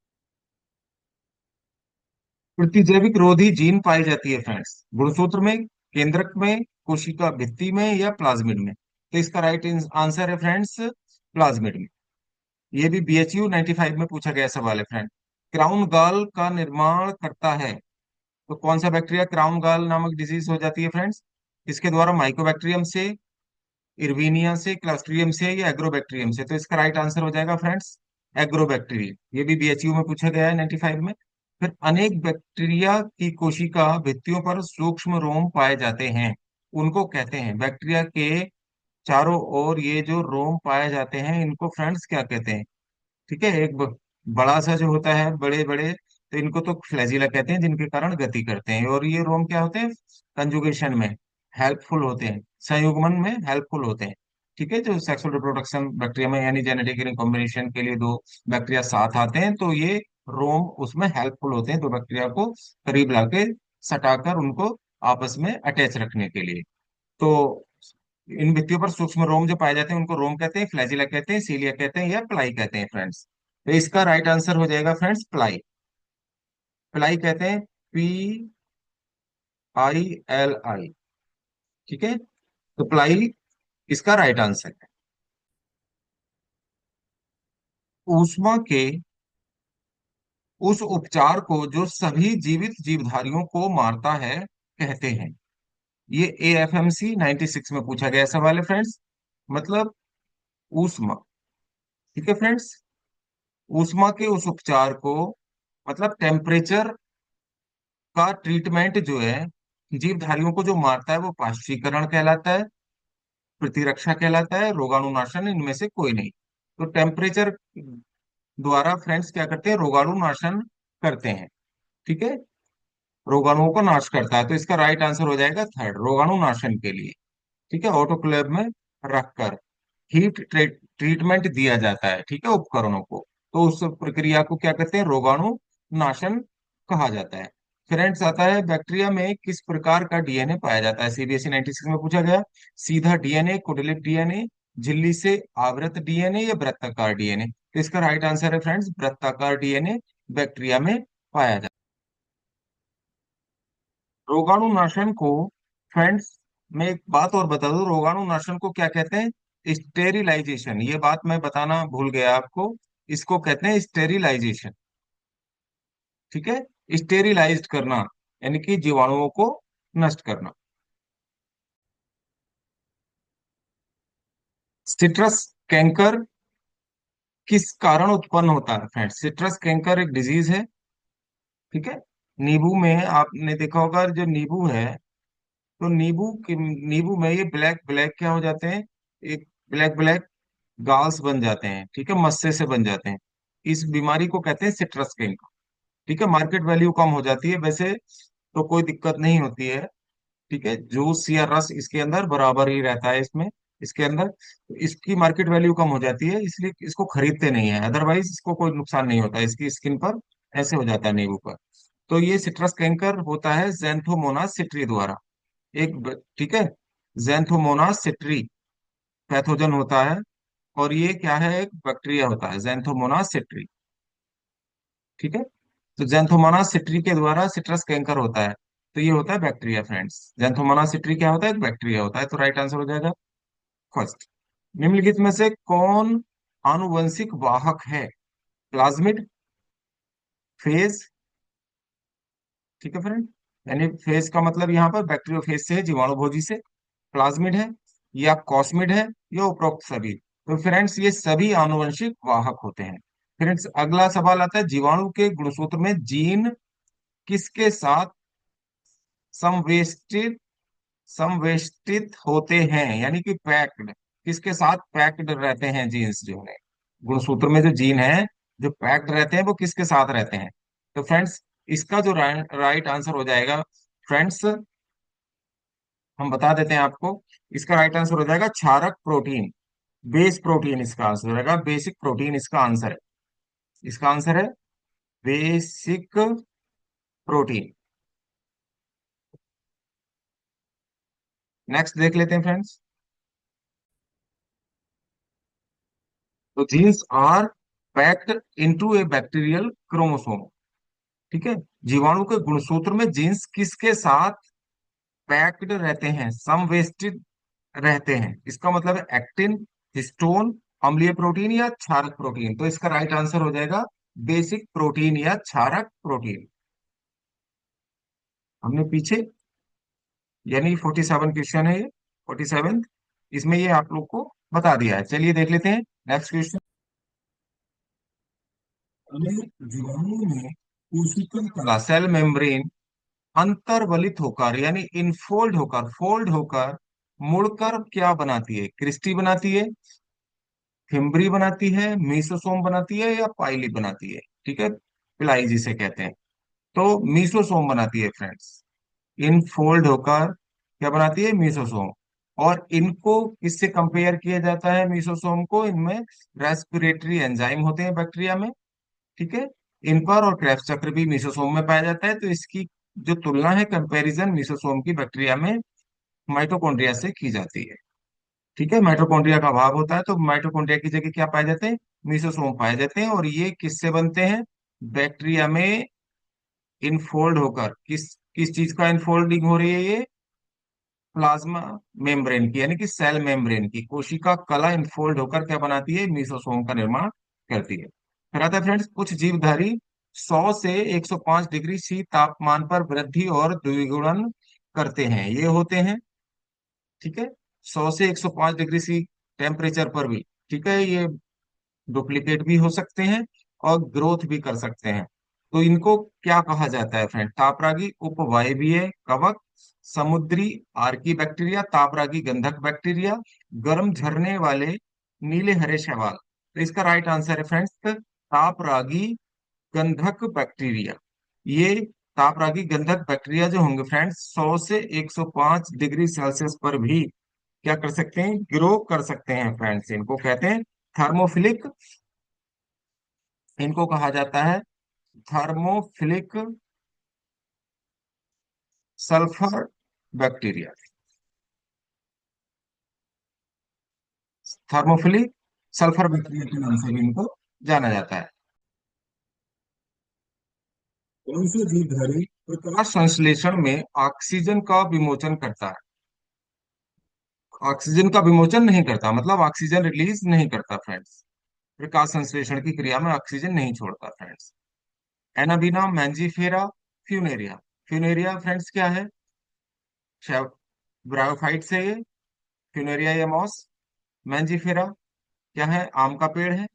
प्रतिजैविक रोधी जीन पाई जाती है फ्रेंड्स गुणसूत्र में, केंद्रक में, कोशिका भित्ति में या प्लाज्मिड में? तो इसका राइट आंसर है फ्रेंड्स प्लाज्मिड में। ये भी बीएचयू 95 में पूछा गया सवाल है फ्रेंड। क्राउन गॉल का निर्माण करता है, तो कौन सा बैक्टीरिया क्राउन गॉल नामक डिजीज हो जाती है फ्रेंड्स? इसके द्वारा माइकोबैक्टीरियम से, इरविनिया से, क्लस्ट्रियम से या एग्रोबैक्टीरियम से? तो इसका राइट आंसर हो जाएगा फ्रेंड्स एग्रोबैक्टीरियम। ये भी बीएचयू में पूछा गया है 95 में। फिर अनेक बैक्टीरिया की कोशिका भित्तियों पर सूक्ष्म रोम पाए जाते हैं, उनको कहते हैं, बैक्टीरिया के चारों ओर ये जो रोम पाए जाते हैं इनको फ्रेंड्स क्या कहते हैं? ठीक है, एक बड़ा सा जो होता है, बड़े बड़े, तो इनको तो फ्लैजिला कहते हैं, जिनके कारण गति करते हैं। और ये रोम क्या होते हैं? कंजुगेशन में हेल्पफुल होते हैं, संयुग्मन में हेल्पफुल होते हैं। ठीक है, जो सेक्सुअल रिप्रोडक्शन बैक्टीरिया में, यानी जेनेटिक रिकॉम्बिनेशन के लिए दो बैक्टीरिया साथ आते हैं, तो ये रोम उसमें हेल्पफुल होते हैं, दो बैक्टीरिया को करीब लाके सटाकर उनको आपस में अटैच रखने के लिए। तो इन भित्तियों पर सूक्ष्म रोम जो पाए जाते हैं उनको रोम कहते हैं, फ्लैजिला कहते हैं, सीलिया कहते हैं या प्लाई कहते हैं फ्रेंड्स। तो इसका राइट आंसर हो जाएगा फ्रेंड्स प्लाई। प्लाई कहते हैं, PILI। ठीक है, तो प्लाई इसका राइट आंसर है। ऊष्मा के उस उपचार को जो सभी जीवित जीवधारियों को मारता है कहते हैं? ये AFMC 96 में पूछा गया सवाल है फ्रेंड्स। मतलब ऊष्मा, ठीक है फ्रेंड्स, ऊष्मा के उस उपचार को, मतलब टेम्परेचर का ट्रीटमेंट जो है जीवधारियों को जो मारता है वो पाश्चीकरण कहलाता है, प्रतिरक्षा कहलाता है, रोगाणुनाशन, इनमें से कोई नहीं। तो टेम्परेचर द्वारा फ्रेंड्स क्या करते हैं? रोगाणुनाशन करते हैं। ठीक है, रोगाणुओं का नाश करता है, तो इसका राइट आंसर हो जाएगा थर्ड, रोगाणुनाशन के लिए। ठीक है, ऑटोक्लेव में रखकर हीट ट्रीटमेंट दिया जाता है, ठीक है, उपकरणों को। तो उस प्रक्रिया को क्या कहते हैं? रोगाणु नाशन कहा जाता है। फ्रेंड्स, आता है बैक्टीरिया में किस प्रकार का डीएनए पाया जाता है? सीबीएसई 96 में पूछा गया। सीधा डीएनए, कुंडलित डीएनए, झिल्ली से आवृत डीएनए या वृत्ताकार डीएनए? तो इसका राइट आंसर है फ्रेंड्स वृत्ताकार डीएनए बैक्टीरिया में पाया जाता है। रोगाणुनाशन को फ्रेंड्स, मैं एक बात और बता दूं, रोगाणुनाशन को क्या कहते हैं? स्टेरिलाइजेशन। ये बात मैं बताना भूल गया आपको, इसको कहते हैं स्टेरिलाइजेशन। ठीक है, स्टेरिलाइज्ड करना, यानी कि जीवाणुओं को नष्ट करना। सिट्रस कैंकर किस कारण उत्पन्न होता है फ्रेंड्स? सिट्रस कैंकर एक डिजीज है। ठीक है, नींबू में आपने देखा होगा, जो नींबू है, तो नींबू में ये ब्लैक ब्लैक क्या हो जाते हैं? एक ब्लैक ब्लैक गाल्स बन जाते हैं, ठीक है, मस्से से बन जाते हैं। इस बीमारी को कहते हैं सिट्रस कैंकर। ठीक है, मार्केट वैल्यू कम हो जाती है वैसे, तो कोई दिक्कत नहीं होती है। ठीक है, जूस या रस इसके अंदर बराबर ही रहता है इसमें, इसके अंदर, तो इसकी मार्केट वैल्यू कम हो जाती है, इसलिए इसको खरीदते नहीं है। अदरवाइज इसको कोई नुकसान नहीं होता इसकी स्किन पर, ऐसे हो जाता है नींबू पर। तो ये सिट्रस कैंकर होता है जैंथोमोनास सिट्री द्वारा। ठीक है, जैंथोमोनास सिट्री पैथोजन होता है, और ये क्या है? एक बैक्टीरिया होता है जैंथोमोनास सिट्री। ठीक है, तो जैंथोमोनास सिट्री के द्वारा सिट्रस कैंकर होता है। तो ये होता है बैक्टीरिया फ्रेंड्स। जैंथोमोनास सिट्री क्या होता है? एक बैक्टीरिया होता है। तो राइट आंसर हो जाएगा फर्स्ट। निम्नलिखित में से कौन आनुवंशिक वाहक है? प्लाज्मिड, फेज, ठीक है फ्रेंड, यानी फेज का मतलब यहाँ पर बैक्टीरियोफेज से है, जीवाणुभोजी से। प्लाज्मिड है, या कॉस्मिड है, या उपरोक्त सभी? तो फ्रेंड्स, ये सभी आनुवंशिक वाहक होते हैं। फ्रेंड्स, अगला सवाल आता है, जीवाणु के गुणसूत्र में जीन किसके साथ समवेष्टित, समवेष्टित होते हैं यानी कि पैक्ड, किसके साथ पैक्ड रहते हैं जीन्स जो है, गुणसूत्र में जो जीन है जो पैक्ड रहते हैं वो किसके साथ रहते हैं। तो फ्रेंड्स इसका जो राइट आंसर हो जाएगा फ्रेंड्स, हम बता देते हैं आपको, इसका राइट आंसर हो जाएगा क्षारक प्रोटीन, बेस प्रोटीन इसका आंसर हो जाएगा, बेसिक प्रोटीन इसका आंसर है। इसका आंसर है बेसिक प्रोटीन। नेक्स्ट देख लेते हैं फ्रेंड्स। तो genes are packed into a bacterial chromosome, ठीक है। जीवाणु के गुणसूत्र में जीन्स किसके साथ पैक्ड रहते हैं, समवेष्टित रहते हैं, इसका मतलब है एक्टिन, हिस्टोन, अम्लीय प्रोटीन या क्षारक प्रोटीन। तो इसका राइट आंसर हो जाएगा बेसिक प्रोटीन या क्षारक प्रोटीन। हमने पीछे यानी 47 क्वेश्चन है ये, 47, इसमें ये आप लोग को बता दिया है। चलिए देख लेते हैं नेक्स्ट क्वेश्चन। जीवाणु में कोशिका कला सेल मेम्ब्रेन अंतर्वलित होकर यानी इनफोल्ड होकर, फोल्ड होकर, मुड़कर क्या बनाती है, क्रिस्टी बनाती है, फिम्बरी बनाती है, मीसोसोम बनाती है या पाइली बनाती है, ठीक है, पिलाई जिसे कहते हैं। तो मीसोसोम बनाती है फ्रेंड्स, इनफोल्ड होकर क्या बनाती है, मीसोसोम। और इनको किससे कंपेयर किया जाता है, मीसोसोम को, इनमें रेस्पिरेटरी एंजाइम होते हैं बैक्टीरिया में, ठीक है। इन पर और क्रेब्स चक्र भी मीसोसोम में पाया जाता है, तो इसकी जो तुलना है, कंपैरिजन मीसोसोम की बैक्टीरिया में माइटोकॉन्ड्रिया से की जाती है, ठीक है। माइटोकॉन्ड्रिया का अभाव होता है तो माइटोकॉन्ड्रिया की जगह क्या पाए जाते हैं, मीसोसोम पाए जाते हैं। और ये किससे बनते हैं, बैक्टीरिया में इनफोल्ड होकर, किस चीज का इनफोल्डिंग हो रही है ये, प्लाज्मा मेम्ब्रेन की यानी कि सेल मेम्ब्रेन की, कोशिका कला इनफोल्ड होकर क्या बनाती है, मीसोसोम का निर्माण करती है। फिर आता है फ्रेंड्स, कुछ जीवधारी 100 से 105 डिग्री सी तापमान पर वृद्धि और द्विगुणन करते हैं, ये होते हैं, ठीक है, 100 से 105 डिग्री सी टेम्परेचर पर भी, ठीक है, ये डुप्लीकेट भी हो सकते हैं और ग्रोथ भी कर सकते हैं। तो इनको क्या कहा जाता है फ्रेंड, तापरागी उपवायवीय कवक, समुद्री आर्की बैक्टीरिया, तापरागी गंधक बैक्टीरिया, गर्म झरने वाले नीले हरे शैवाल। तो इसका राइट आंसर है फ्रेंड्स तापरागी गंधक बैक्टीरिया। ये तापरागी गंधक बैक्टीरिया जो होंगे फ्रेंड्स 100 से 105 डिग्री सेल्सियस पर भी क्या कर सकते हैं, ग्रो कर सकते हैं फ्रेंड्स, इनको कहते हैं थर्मोफिलिक, इनको कहा जाता है thermophilic sulphur bacteria, thermophilic sulphur bacteria के नाम से भी इनको जाना जाता है। कौन सा जीवधारी प्रकाश संश्लेषण में ऑक्सीजन का विमोचन करता है, ऑक्सीजन का विमोचन नहीं करता मतलब ऑक्सीजन रिलीज नहीं करता फ्रेंड्स, प्रकाश संश्लेषण की क्रिया में ऑक्सीजन नहीं छोड़ता friends. Anabaena, Mangifera, Funaria. Funaria friends क्या है, ब्रायोफाइट से ये, फ्यूनेरिया या मॉस। मैंजीफेरा क्या है, आम का पेड़ है।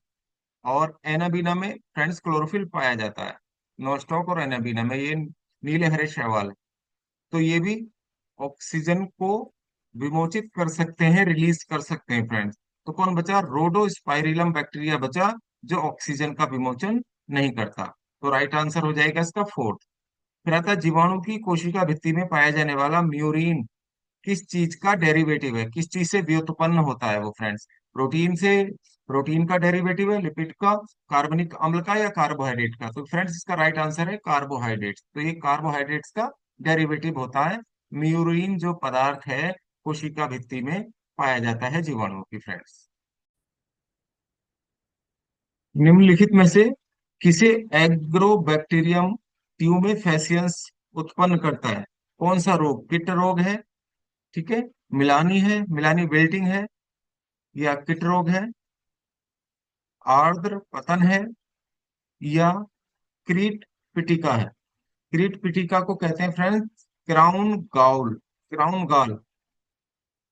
और एनाबीना में फ्रेंड्स क्लोरोफिल पाया जाता है, नोस्टॉक और एनाबीना में ये नीले हरे शैवाल है। तो ये भी ऑक्सीजन को विमोचित कर सकते हैं, रिलीज कर सकते हैं फ्रेंड्स। तो कौन बचा, रोडोस्पाइरिलम बैक्टीरिया बचा, जो ऑक्सीजन का विमोचन नहीं करता। तो राइट आंसर हो जाएगा इसका फोर्थ। फिर आता है जीवाणु की कोशिका भित्ति में पाया जाने वाला म्यूरिन किस चीज का डेरिवेटिव है, किस चीज से व्युत्पन्न होता है वो फ्रेंड्स, प्रोटीन से, प्रोटीन का डेरिवेटिव है, लिपिड का, कार्बनिक अम्ल का या कार्बोहाइड्रेट का। तो फ्रेंड्स इसका राइट आंसर है कार्बोहाइड्रेट्स, तो ये कार्बोहाइड्रेट्स का डेरिवेटिव होता है म्यूरिन, जो पदार्थ है कोशिका भित्ति में पाया जाता है जीवाणुओं की फ्रेंड्स। निम्नलिखित में से किसे एग्रोबैक्टीरियम ट्यूमेफेसियंस उत्पन्न करता है, कौन सा रोग, किट रोग है, ठीक है, मिलानी है, मिलानी बेल्टिंग है, या किट रोग है, आर्द्र पतन है, या क्रीट पिटिका है। क्रीट पिटिका को कहते हैं फ्रेंड्स क्राउन गाउल, क्राउन गाल,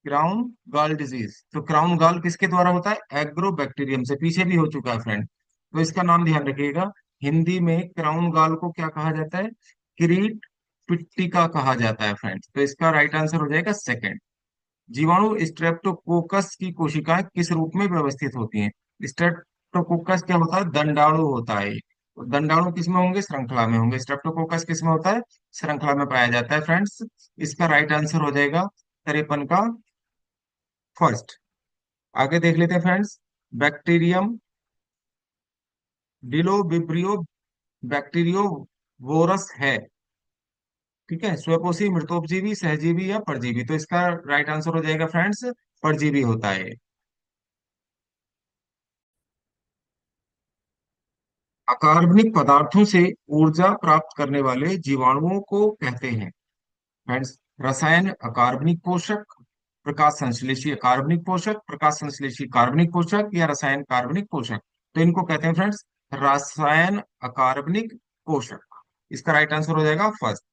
क्राउन गाल डिजीज। तो क्राउन गाल किसके द्वारा होता है, एग्रोबैक्टीरियम से, पीछे भी हो चुका है फ्रेंड, तो इसका नाम ध्यान रखिएगा। हिंदी में क्राउन गाल को क्या कहा जाता है, क्रीट पिट्टिका कहा जाता है फ्रेंड्स। तो इसका राइट आंसर हो जाएगा सेकंड। जीवाणु स्ट्रेप्टोकोकस की कोशिकाएं किस रूप में व्यवस्थित होती हैं? स्ट्रेप्टोकोकस क्या होता है? दंडाणु होता है ये। तो दंडाणु किस में होंगे? श्रृंखला में होंगे। स्ट्रेप्टोकोकस किस में होता है? श्रृंखला में पाया जाता है फ्रेंड्स। इसका राइट आंसर हो जाएगा 53 का फर्स्ट। आगे देख लेते हैं फ्रेंड्स। बैक्टीरियम डिलोबिब्रियो बैक्टीरियो वोरस है, ठीक है, स्वपोषी, मृतोपजीवी, सहजीवी या परजीवी? तो इसका राइट आंसर हो जाएगा फ्रेंड्स, परजीवी होता है। अकार्बनिक पदार्थों से ऊर्जा प्राप्त करने वाले जीवाणुओं को कहते हैं फ्रेंड्स? रसायन अकार्बनिक पोषक, प्रकाश संश्लेषी अकार्बनिक पोषक, प्रकाश संश्लेषी कार्बनिक पोषक या रसायन कार्बनिक पोषक? तो इनको कहते हैं फ्रेंड्स रसायन अकार्बनिक पोषक। इसका राइट आंसर हो जाएगा फर्स्ट।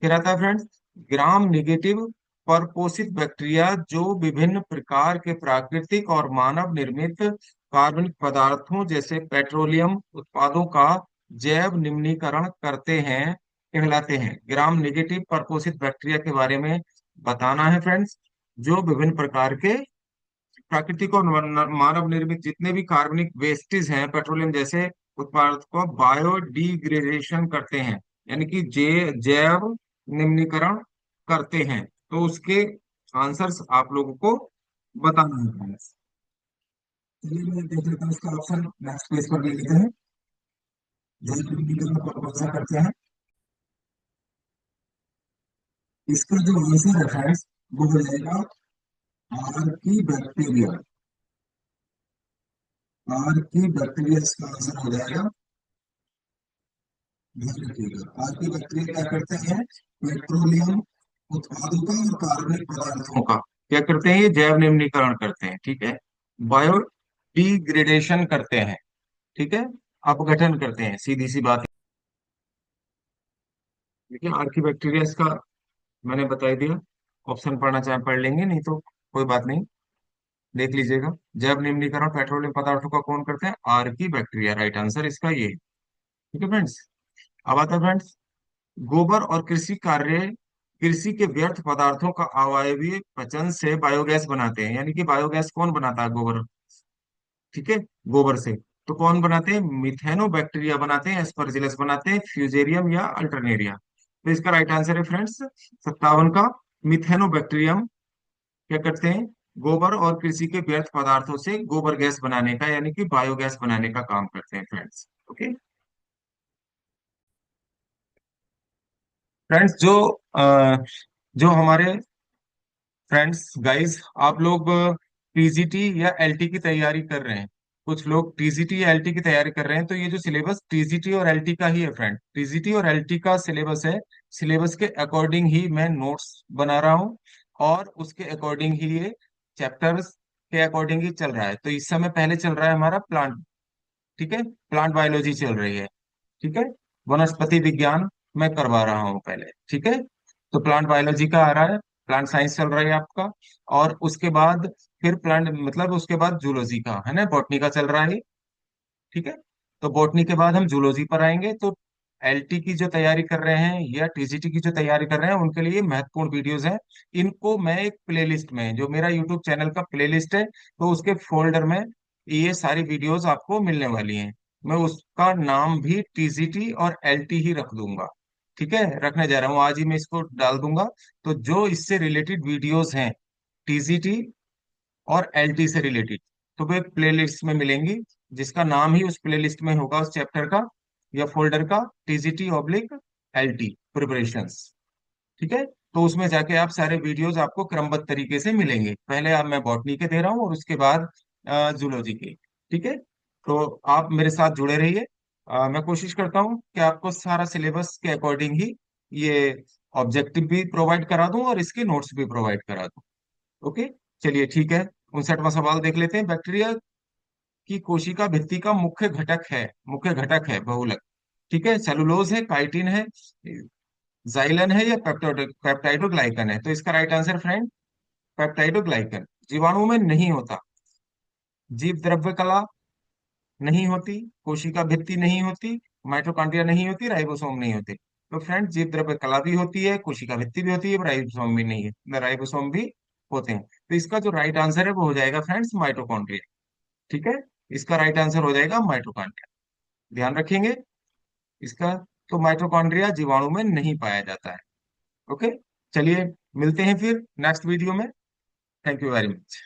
फिर आता है फ्रेंड्स ग्राम निगेटिव परपोषित बैक्टीरिया, जो विभिन्न प्रकार के प्राकृतिक और मानव निर्मित कार्बनिक पदार्थों जैसे पेट्रोलियम उत्पादों का जैव निम्नीकरण करते हैं, कहलाते हैं। ग्राम निगेटिव परपोषित बैक्टीरिया के बारे में बताना है फ्रेंड्स, जो विभिन्न प्रकार के प्राकृतिक और मानव निर्मित जितने भी कार्बनिक वेस्टेज हैं पेट्रोलियम जैसे उत्पाद को बायोडिग्रेडेशन करते हैं, यानी कि जैव निम्नीकरण करते हैं। तो उसके आंसर्स आप लोगों को बताना है friends। चलिए मैं देख लेता हूँ इसका ऑप्शन, नेक्स्ट पेज पर ले लेते हैं। जैव निम्नीकरण कौन सा करते हैं? इसका जो आंसर है फ्रेंड्स वो हो जाएगा आर्की बैक्टीरिया। आर्की बैक्टीरिया इसका आंसर हो जाएगा। ध्यान रखिएगा, आर्की बैक्टीरिया क्या करते हैं? पेट्रोलियम उत्पादों का और कार्बनिक पदार्थों का क्या करते हैं? ये जैव निम्नीकरण करते हैं, ठीक है, बायो डिग्रेडेशन करते हैं, ठीक है, अपघटन करते हैं, सीधी सी बात है। देखिए आर्की बैक्टीरिया इसका मैंने बता ही दिया। ऑप्शन पढ़ना चाहे पढ़ लेंगे, नहीं तो कोई बात नहीं, देख लीजिएगा। जैव निम्नीकरण पेट्रोलियम पदार्थों का कौन करते हैं? आर्की बैक्टीरिया, राइट आंसर इसका ये, ठीक है फ्रेंड्स। अब आता है फ्रेंड्स गोबर और कृषि कार्य, कृषि के व्यर्थ पदार्थों का अवायवीय पचन से बायोगैस बनाते हैं, यानी कि बायोगैस कौन बनाता है? गोबर, ठीक है, गोबर से। तो कौन बनाते हैं? मिथेनो बैक्टीरिया बनाते हैं, एस्परजिलस बनाते हैं, फ्यूजेरियम या अल्टरनेरिया? तो इसका राइट आंसर है फ्रेंड्स 57 का मिथेनो बैक्टीरियम। क्या करते हैं? गोबर और कृषि के व्यर्थ पदार्थों से गोबर गैस बनाने का, यानी कि बायोगैस बनाने का काम करते हैं फ्रेंड्स। ओके फ्रेंड्स, जो हमारे फ्रेंड्स गाइस, आप लोग टीजीटी या एलटी की तैयारी कर रहे हैं, कुछ लोग टीजीटी या एलटी की तैयारी कर रहे हैं, तो ये जो सिलेबस टीजीटी और एलटी का ही है फ्रेंड, टीजीटी और एलटी का सिलेबस है। सिलेबस के अकॉर्डिंग ही मैं नोट्स बना रहा हूँ और उसके अकॉर्डिंग ही ये चैप्टर्स के अकॉर्डिंग ही चल रहा है। तो इस समय पहले चल रहा है हमारा प्लांट, ठीक है, प्लांट बायोलॉजी चल रही है, ठीक है, वनस्पति विज्ञान मैं करवा रहा हूँ पहले, ठीक है। तो प्लांट बायोलॉजी का आ रहा है, प्लांट साइंस चल रहा है आपका, और उसके बाद फिर प्लांट मतलब उसके बाद जूलॉजी का है ना, बॉटनी का चल रहा है, ठीक है। तो बॉटनी के बाद हम जूलॉजी पर आएंगे। तो एलटी की जो तैयारी कर रहे हैं या टीजीटी की जो तैयारी कर रहे हैं उनके लिए महत्वपूर्ण वीडियोस हैं। इनको मैं एक प्लेलिस्ट में, जो मेरा यूट्यूब चैनल का प्लेलिस्ट है, तो उसके फोल्डर में ये सारी वीडियोस आपको मिलने वाली हैं। मैं उसका नाम भी टीजीटी और एलटी ही रख दूंगा, ठीक है, रखने जा रहा हूँ, आज ही मैं इसको डाल दूंगा। तो जो इससे रिलेटेड वीडियोस हैं टीजीटी और एलटी से रिलेटेड, तो वो एक प्लेलिस्ट में मिलेंगी, जिसका नाम ही उस प्लेलिस्ट में होगा उस चैप्टर का या फोल्डर का, टीजीटी ऑब्लिक एलटी प्रिपरेशंस, ठीक है। तो उसमें जाके आप सारे वीडियोस आपको क्रमबद्ध तरीके से मिलेंगे। पहले आप मैं बॉटनी के दे रहा हूँ और उसके बाद जूलॉजी के, ठीक है। तो आप मेरे साथ जुड़े रहिए। मैं कोशिश करता हूँ कि आपको सारा सिलेबस के अकॉर्डिंग ही ये ऑब्जेक्टिव भी प्रोवाइड करा दूं और इसके नोट्स भी प्रोवाइड करा दूं। ओके, चलिए ठीक है। 59वां सवाल देख लेते हैं। बैक्टीरिया की कोशिका भित्ति का मुख्य घटक है बहुलक, ठीक है, सेलुलोज है, काइटिन है, जाइलन है या पेप्टाइडोग्लाइकन है? तो इसका राइट आंसर फ्रेंड पेप्टाइडोग्लाइकन। जीवाणु में नहीं होता, जीव द्रव्य कला नहीं होती, कोशिका भित्ति नहीं होती, माइटोकॉन्ड्रिया नहीं होती, राइबोसोम नहीं होते। तो फ्रेंड जीव द्रव्य कला भी होती है, कोशिका भित्ति भी होती है, राइबोसोम भी नहीं है, राइबोसोम भी होते हैं। तो इसका जो राइट आंसर है वो हो जाएगा फ्रेंड्स माइटोकॉन्ड्रिया। ठीक है, इसका राइट आंसर हो जाएगा माइटोकॉन्ड्रिया। ध्यान रखेंगे इसका। तो माइटोकॉन्ड्रिया जीवाणु में नहीं पाया जाता है। ओके, चलिए मिलते हैं फिर नेक्स्ट वीडियो में। Thank you very much.